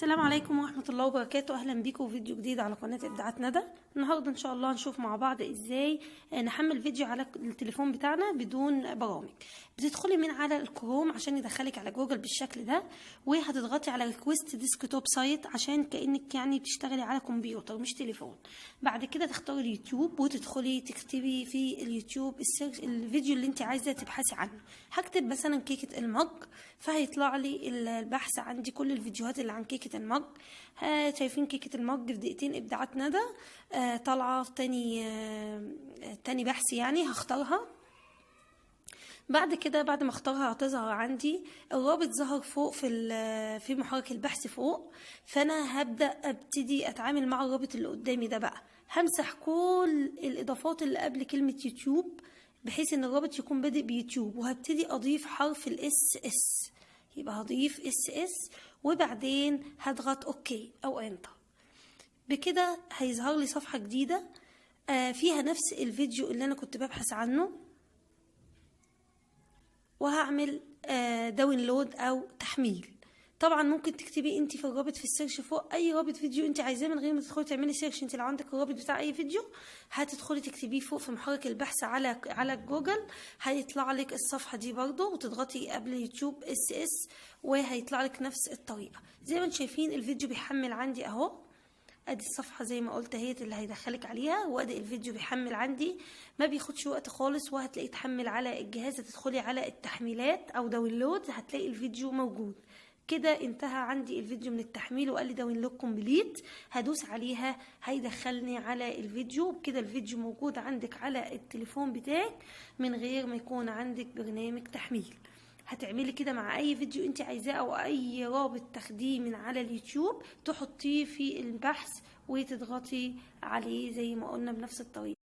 السلام عليكم ورحمة الله وبركاته. أهلا بيكم في فيديو جديد على قناة إبداعات ندى. النهاردة إن شاء الله هنشوف مع بعض إزاي نحمل فيديو على التليفون بتاعنا بدون برامج. بتدخلي من على الكروم عشان يدخلك على جوجل بالشكل ده، وهتضغطي على ريكويست ديسكتوب سايت عشان كأنك يعني بتشتغلي على كمبيوتر مش تليفون. بعد كده تختاري اليوتيوب وتدخلي تكتبي في اليوتيوب الفيديو اللي انت عايزة تبحثي عنه. هكتب مثلا كيكة المج، فهيطلع لي البحث عندي كل الفيديوهات اللي عن كيكة المج. شايفين كيكة المج في دقيقتين إبداعات ندى طالعة في تاني بحث، يعني هختارها. بعد كده بعد ما اختارها هتظهر عندي الرابط ظهر فوق في محرك البحث فوق، فانا ابتدي اتعامل مع الرابط اللي قدامي ده. بقى همسح كل الاضافات اللي قبل كلمة يوتيوب بحيث ان الرابط يكون بادئ بيوتيوب، وهبتدي اضيف حرف الاس اس. يبقى هضيف اس اس وبعدين هضغط اوكي او انتر. بكده هيظهر لي صفحة جديدة فيها نفس الفيديو اللي انا كنت ببحث عنه، وهعمل داونلود او تحميل. طبعا ممكن تكتبي انت في الرابط في السيرش فوق اي رابط فيديو انت عايزاه من غير ما تدخلي تعملي سيرش. انت لو عندك الرابط بتاع اي فيديو هتدخلي تكتبيه فوق في محرك البحث على جوجل، هيطلع لك الصفحه دي برضو، وتضغطي قبل يوتيوب اس اس وهيطلع لك نفس الطريقه. زي ما انتم شايفين الفيديو بيحمل عندي اهو. ادي الصفحه زي ما قلت اهي اللي هيدخلك عليها، وادي الفيديو بيحمل عندي، ما بياخدش وقت خالص، وهتلاقيه تحمل على الجهاز. هتدخلي على التحميلات او داونلود هتلاقي الفيديو موجود. كده انتهى عندي الفيديو من التحميل، وقال لي داونلود كومبليت. هدوس عليها هيدخلني على الفيديو، وبكده الفيديو موجود عندك على التليفون بتاعك من غير ما يكون عندك برنامج تحميل. هتعملي كده مع اي فيديو انت عايزاه او اي رابط تاخديه من على اليوتيوب، تحطيه في البحث وتضغطي عليه زي ما قلنا بنفس الطريقة.